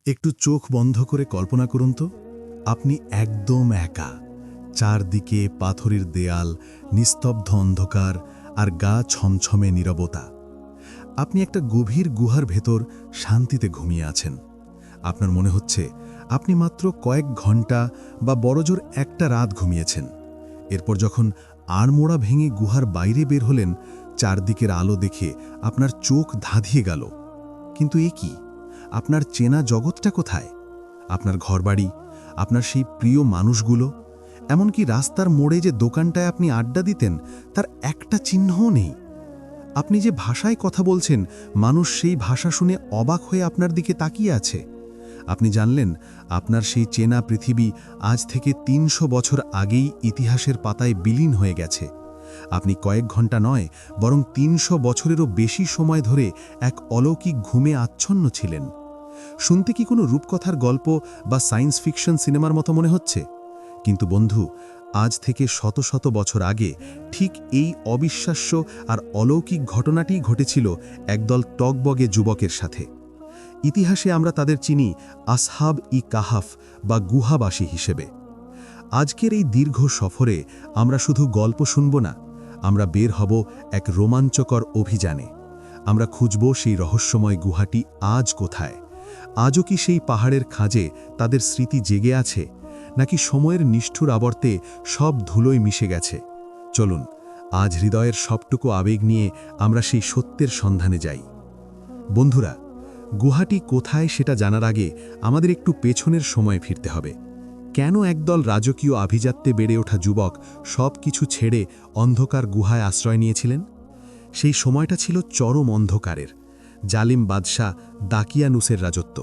একটু চোখ বন্ধ করে কল্পনা করুন তো, আপনি একদম একা। চারদিকে পাথরের দেয়াল, নিস্তব্ধ অন্ধকার আর গা ছমছমে নীরবতা। আপনি একটা গভীর গুহার ভেতর শান্তিতে ঘুমিয়ে আছেন। আপনার মনে হচ্ছে আপনি মাত্র কয়েক ঘন্টা বা বড়জোর একটা রাত ঘুমিয়েছেন। এরপর যখন আড়মোড়া ভেঙে গুহার বাইরে বের হলেন, চারদিকের আলো দেখে আপনার চোখ ধাঁধিয়ে গেল। কিন্তু এ কি? আপনার চেনা জগৎটা কোথায়? আপনার ঘরবাড়ি, আপনার সেই প্রিয় মানুষগুলো, এমনকি রাস্তার মোড়ে যে দোকানটায় আপনি আড্ডা দিতেন, তার একটা চিহ্নও নেই। আপনি যে ভাষায় কথা বলছেন, মানুষ সেই ভাষা শুনে অবাক হয়ে আপনার দিকে তাকিয়ে আছে। আপনি জানলেন আপনার সেই চেনা পৃথিবী আজ থেকে ৩০০ বছর আগেই ইতিহাসের পাতায় বিলীন হয়ে গেছে। আপনি কয়েক ঘন্টা নয়, বরং ৩০০ বছরেরও বেশি সময় ধরে এক অলৌকিক ঘুমে আচ্ছন্ন ছিলেন। শুনতে কি কোনো রূপকথার গল্প বা সায়েন্স ফিকশন সিনেমার মতো মনে হচ্ছে? কিন্তু বন্ধু, আজ থেকে শত শত বছর আগে ঠিক এই অবিশ্বাস্য আর অলৌকিক ঘটনাটিই ঘটেছিল একদল টগবগে যুবকের সাথে। ইতিহাসে আমরা তাদের চিনি আসহাব-ই-কাহাফ বা গুহাবাসী হিসেবে। আজকের এই দীর্ঘ সফরে আমরা শুধু গল্প শুনব না, আমরা বের হব এক রোমাঞ্চকর অভিযানে। আমরা খুঁজব সেই রহস্যময় গুহাটি আজ কোথায়। আজও কি সেই পাহাড়ের খাঁজে তাদের স্মৃতি জেগে আছে, নাকি সময়ের নিষ্ঠুর আবর্তে সব ধুলোয় মিশে গেছে? চলুন, আজ হৃদয়ের সবটুকু আবেগ নিয়ে আমরা সেই সত্যের সন্ধানে যাই। বন্ধুরা, গুহাটি কোথায় সেটা জানার আগে আমাদের একটু পেছনের সময়ে ফিরতে হবে। কেন একদল রাজকীয় আভিজাত্যে বেড়ে ওঠা যুবক সব কিছু ছেড়ে অন্ধকার গুহায় আশ্রয় নিয়েছিলেন? সেই সময়টা ছিল চরম অন্ধকারের। জালিম বাদশাহ দাকিয়ানুসের রাজত্ব।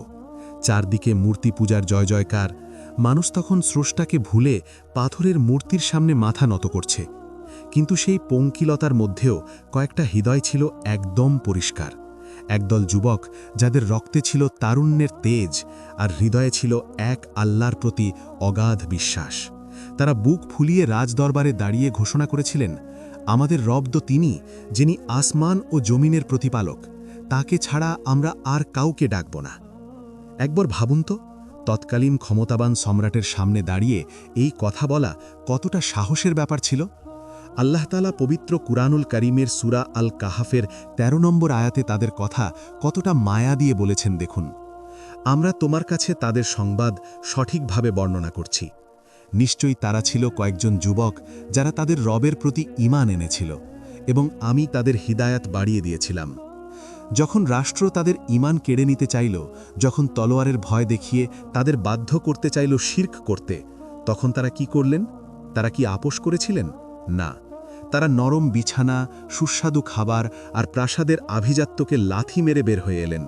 চারদিকে মূর্তি পূজার জয় জয়কার। মানুষ তখন স্রষ্টাকে ভুলে পাথরের মূর্তির সামনে মাথা নত করছে। কিন্তু সেই পঙ্কিলতার মধ্যেও কয়েকটা হৃদয় ছিল একদম পরিষ্কার। একদল যুবক যাদের রক্তে ছিল তারুণ্যের তেজ আর হৃদয়ে ছিল এক আল্লাহর প্রতি অগাধ বিশ্বাস। তারা বুক ফুলিয়ে রাজদরবারে দাঁড়িয়ে ঘোষণা করেছিলেন, আমাদের রব তো তিনি, যিনি আসমান ও জমিনের প্রতিপালক। তাকে ছাড়া আমরা আর কাউকে ডাকব না। একবার ভাবুন তো, তৎকালীন ক্ষমতাবান সম্রাটের সামনে দাঁড়িয়ে এই কথা বলা কতটা সাহসের ব্যাপার ছিল। আল্লাহ তাআলা পবিত্র কুরআনুল কারীমের সূরা আল কাহাফের ১৩ নম্বর আয়াতে তাদের কথা কতটা মায়া দিয়ে বলেছেন দেখুন। আমরা তোমার কাছে তাদের সংবাদ সঠিকভাবে বর্ণনা করছি। নিশ্চয়ই তারা ছিল কয়েকজন যুবক যারা তাদের রবের প্রতি ঈমান এনেছিল, এবং আমি তাদের হিদায়াত বাড়িয়ে দিয়েছিলাম। যখন রাষ্ট্র তাদের ঈমান কেড়ে নিতে চাইল, যখন তলোয়ারের ভয় দেখিয়ে তাদের বাধ্য করতে চাইল শিরক করতে, তখন তারা কি করলেন? তারা কি আপোষ করেছিলেন? না। তারা নরম বিছানা, সুস্বাদু খাবার আর প্রাসাদের আভিজাত্যকে লাথি মেরে বের হয়ে এলেন।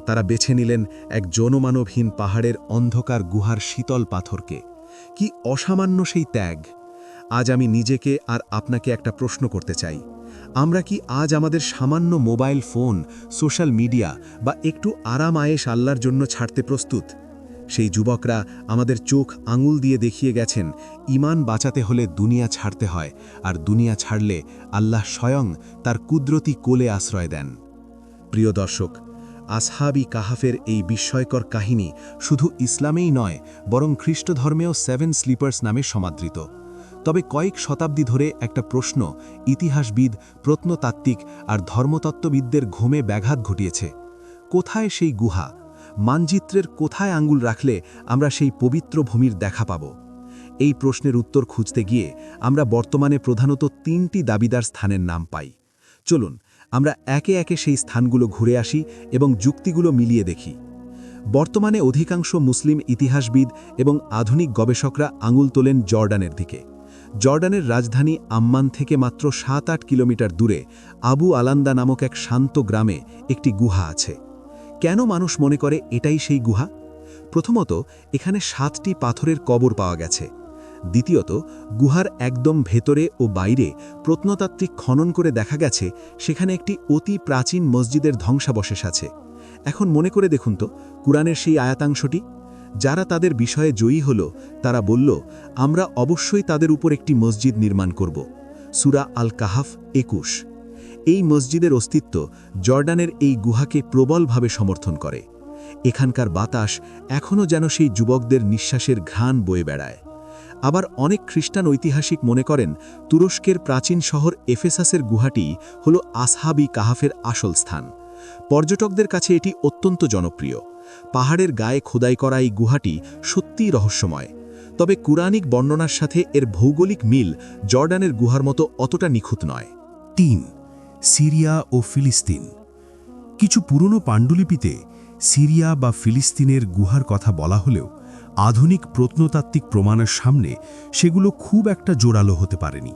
তারা বেছে নিলেন এক জনমানবহীন পাহাড়ের অন্ধকার গুহার শীতল পাথরকে। কি অসামান্য সেই ত্যাগ! আজ আমি নিজেকে আর আপনাকে একটা প্রশ্ন করতে চাই। আমরা কি আজ আমাদের সামান্য মোবাইল ফোন, সোশ্যাল মিডিয়া বা একটু আরাম আয়েশ আল্লাহর জন্য ছাড়তে প্রস্তুত? সেই যুবকরা আমাদের চোখ আঙুল দিয়ে দেখিয়ে গেছেন, ঈমান বাঁচাতে হলে দুনিয়া ছাড়তে হয়, আর দুনিয়া ছাড়লে আল্লাহ স্বয়ং তার কুদরতি কোলে আশ্রয় দেন। প্রিয় দর্শক, আসহাব-ই-কাহাফের এই বিস্ময়কর কাহিনী শুধু ইসলামেই নয়, বরং খ্রিস্ট ধর্মেও 7 স্লিপার্স নামে সমাদৃত। তবে কয়েক শতাব্দী ধরে একটা প্রশ্ন ইতিহাসবিদ, প্রত্নতাত্ত্বিক আর ধর্মতত্ত্ববিদদের ঘুমে ব্যাঘাত ঘটিয়েছে। কোথায় সেই গুহা? মানচিত্রের কোথায় আঙ্গুল রাখলে আমরা সেই পবিত্র ভূমির দেখা পাব? এই প্রশ্নের উত্তর খুঁজতে গিয়ে আমরা বর্তমানে প্রধানত 3টি দাবিদার স্থানের নাম পাই। চলুন আমরা একে একে সেই স্থানগুলো ঘুরে আসি এবং যুক্তিগুলো মিলিয়ে দেখি। বর্তমানে অধিকাংশ মুসলিম ইতিহাসবিদ এবং আধুনিক গবেষকরা আঙুল তোলেন জর্ডানের দিকে। জর্ডানের রাজধানী আম্মান থেকে মাত্র 7-8 কিলোমিটার দূরে আবু আলান্দা নামক এক শান্ত গ্রামে একটি গুহা আছে। কেন মানুষ মনে করে এটাই সেই গুহা? প্রথমত, এখানে 7টি পাথরের কবর পাওয়া গেছে। দ্বিতীয়ত, গুহার একদম ভেতরে ও বাইরে প্রত্নতাত্ত্বিক খনন করে দেখা গেছে সেখানে একটি অতি প্রাচীন মসজিদের ধ্বংসাবশেষ আছে। এখন মনে করে দেখুন তো, কুরআনের সেই আয়াতাংশটি। যারা তাদের বিষয়ে জয়ী হল, তারা বলল, আমরা অবশ্যই তাদের উপর একটি মসজিদ নির্মাণ করব। সূরা আল কাহাফ 21। এই মসজিদের অস্তিত্ব জর্ডানের এই গুহাকে প্রবলভাবে সমর্থন করে। এখানকার বাতাস এখনও যেন সেই যুবকদের নিঃশ্বাসের ঘ্রাণ বয়ে বেড়ায়। আবার অনেক খ্রিস্টান ঐতিহাসিক মনে করেন তুরস্কের প্রাচীন শহর এফেসাসের গুহাটি হল আসহাবি কাহাফের আসল স্থান। পর্যটকদের কাছে এটি অত্যন্ত জনপ্রিয়। পাহাড়ের গায়ে খোদাই করা এই গুহাটি সত্যিই রহস্যময়। তবে কুরআনিক বর্ণনার সাথে এর ভৌগোলিক মিল জর্ডানের গুহার মতো অতটা নিখুঁত নয়। ৩. সিরিয়া ও ফিলিস্তিন। কিছু পুরনো পাণ্ডুলিপিতে সিরিয়া বা ফিলিস্তিনের গুহার কথা বলা হলেও আধুনিক প্রত্নতাত্ত্বিক প্রমাণের সামনে সেগুলো খুব একটা জোরালো হতে পারেনি।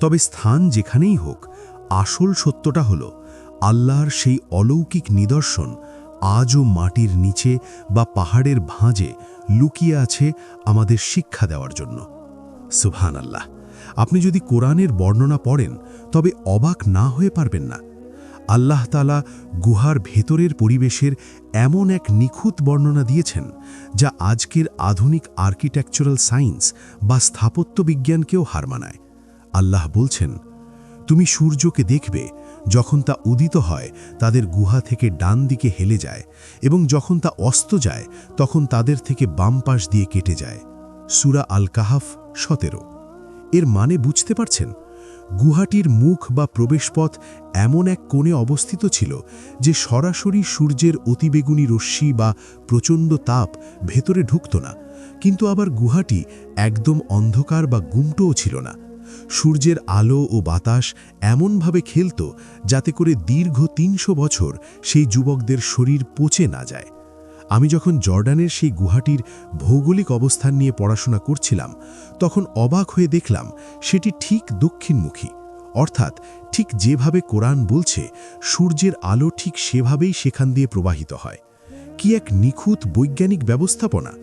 তবে স্থান যেখানেই হোক, আসল সত্যটা হল আল্লাহর সেই অলৌকিক নিদর্শন আজও মাটির নিচে বা পাহাড়ের ভাঁজে লুকিয়ে আছে আমাদের শিক্ষা দেওয়ার জন্য। সুবহানাল্লাহ! আপনি যদি কোরআনের বর্ণনা পড়েন তবে অবাক না হয়ে পারবেন না। আল্লাহ তাআলা গুহার ভেতরের পরিবেশের এমন এক নিখুঁত বর্ণনা দিয়েছেন যা আজকের আধুনিক আর্কিটেকচারাল সায়েন্স বা স্থাপত্য বিজ্ঞানকেও হার মানায়। আল্লাহ বলছেন, তুমি সূর্যকে দেখবে যখন তা উদিত হয় তাদের গুহা থেকে ডান দিকে হেলে যায়, এবং যখন তা অস্ত যায় তখন তাদের থেকে বাম পাশ দিয়ে কেটে যায়। সূরা আল কাহাফ 17। এর মানে বুঝতে পারছেন? গুহাটির মুখ বা প্রবেশপথ এমন এক কোণে অবস্থিত ছিল যে সরাসরি সূর্যের অতিবেগুনি রশ্মি বা প্রচণ্ড তাপ ভেতরে ঢুকত না, কিন্তু আবার গুহাটি একদম অন্ধকার বা গুমটোও ছিল না। সূর্যের আলো ও বাতাস এমনভাবে খেলত যাতে করে দীর্ঘ ৩০০ বছর সেই যুবকদের শরীর পচে না যায়। আমি যখন জর্ডানের সেই গুহাটির ভৌগোলিক অবস্থান নিয়ে পড়াশোনা করছিলাম, তখন অবাক হয়ে দেখলাম সেটি ঠিক দক্ষিণমুখী, অর্থাৎ ঠিক যেভাবে কোরআন বলছে সূর্যের আলো ঠিক সেভাবেই সেখান দিয়ে প্রবাহিত হয়। কি এক নিখুঁত বৈজ্ঞানিক ব্যবস্থাপনা!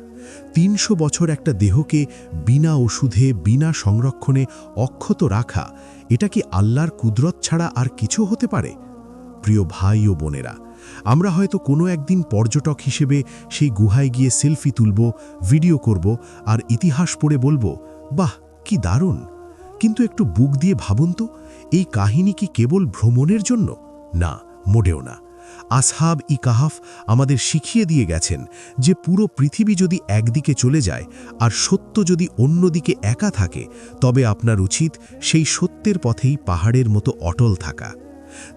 ৩০০ বছর একটা দেহকে বিনা ওষুধে, বিনা সংরক্ষণে অক্ষত রাখা, এটা কি আল্লাহর কুদরত ছাড়া আর কিছু হতে পারে? প্রিয় ভাই ও বোনেরা, আমরা হয়তো কোনো একদিন পর্যটক হিসেবে সেই গুহায় গিয়ে সেলফি তুলব, ভিডিও করব, আর ইতিহাস পড়ে বলবো, বাহ কি দারুণ! কিন্তু একটু বুক দিয়ে ভাবুন তো, এই কাহিনী কি কেবল ভ্রমণের জন্য? না, মোটেও না। আসহাব ই কাহাফ আমাদের শিখিয়ে দিয়ে গেছেন যে পুরো পৃথিবী যদি একদিকে চলে যায় আর সত্য যদি অন্যদিকে একা থাকে, তবে আপনার উচিত সেই সত্যের পথেই পাহাড়ের মতো অটল থাকা।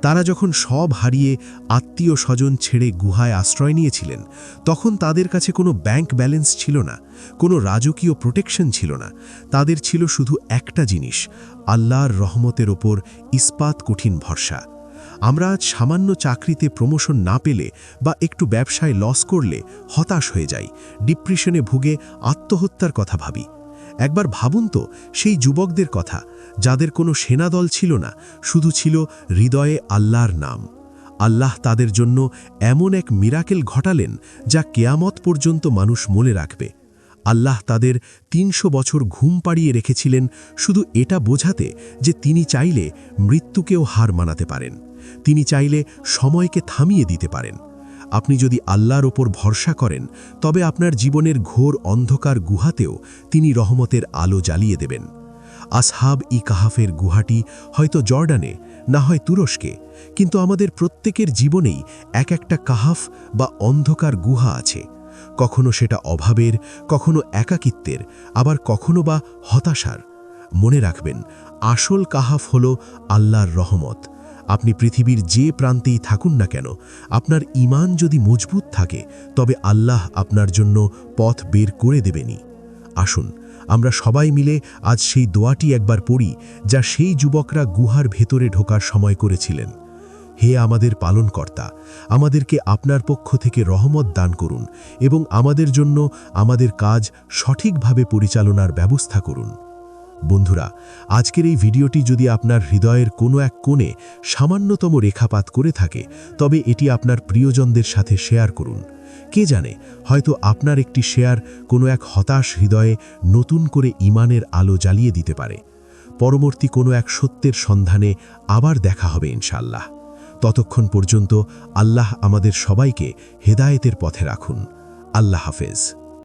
তারা যখন সব হারিয়ে আত্মীয় স্বজন ছেড়ে গুহায় আশ্রয় নিয়েছিলেন, তখন তাদের কাছে কোনো ব্যাংক ব্যালেন্স ছিল না, কোনো রাজকীয় প্রোটেকশন ছিল না। তাদের ছিল শুধু একটা জিনিস, আল্লাহর রহমতের ওপর ইস্পাত কঠিন ভরসা। আমরা আজ সামান্য চাকরিতে প্রমোশন না পেলে বা একটু ব্যবসায় লস করলে হতাশ হয়ে যাই, ডিপ্রেশনে ভুগে আত্মহত্যার কথা ভাবি। একবার ভাবুন তো সেই যুবকদের কথা, যাদের কোনো সেনাদল ছিল না, শুধু ছিল হৃদয়ে আল্লাহর নাম। আল্লাহ তাদের জন্য এমন এক মিরাকেল ঘটালেন যা কেয়ামত পর্যন্ত মানুষ মনে রাখবে। আল্লাহ তাদের ৩০০ বছর ঘুম পাড়িয়ে রেখেছিলেন শুধু এটা বোঝাতে যে তিনি চাইলে মৃত্যুকেও হার মানাতে পারেন, তিনি চাইলে সময়কে থামিয়ে দিতে পারেন। আপনি যদি আল্লাহর ওপর ভরসা করেন, তবে আপনার জীবনের ঘোর অন্ধকার গুহাতেও তিনি রহমতের আলো জ্বালিয়ে দেবেন। আসহাব ই কাহাফের গুহাটি হয়তো জর্ডানে, না হয় তুরস্কে, কিন্তু আমাদের প্রত্যেকের জীবনেই এক একটা কাহাফ বা অন্ধকার গুহা আছে। কখনো সেটা অভাবের, কখনো একাকিত্বের, আবার কখনো বা হতাশার। মনে রাখবেন, আসল কাহাফ হল আল্লাহর রহমত। আপনি পৃথিবীর যে প্রান্তেই থাকুন না কেন, আপনার ঈমান যদি মজবুত থাকে, তবে আল্লাহ আপনার জন্য পথ বের করে দেবেনই। আসুন আমরা সবাই মিলে আজ সেই দোয়াটি একবার পড়ি, যা সেই যুবকরা গুহার ভেতরে ঢোকার সময় করেছিলেন। হে আমাদের পালনকর্তা, আমাদেরকে আপনার পক্ষ থেকে রহমত দান করুন এবং আমাদের জন্য আমাদের কাজ সঠিকভাবে পরিচালনার ব্যবস্থা করুন। বন্ধুরা, আজকের এই ভিডিওটি যদি আপনার হৃদয়ের কোনো এক কোণে সামান্যতম রেখাপাত করে থাকে, তবে এটি আপনার প্রিয়জনদের সাথে শেয়ার করুন। কে জানে, হয়তো আপনার একটি শেয়ার কোনো এক হতাশ হৃদয়ে নতুন করে ঈমানের আলো জ্বালিয়ে দিতে পারে। পরবর্তী কোনো এক সত্যের সন্ধানে আবার দেখা হবে ইনশাআল্লাহ। ততক্ষণ পর্যন্ত আল্লাহ আমাদের সবাইকে হেদায়েতের পথে রাখুন। আল্লাহ হাফেজ।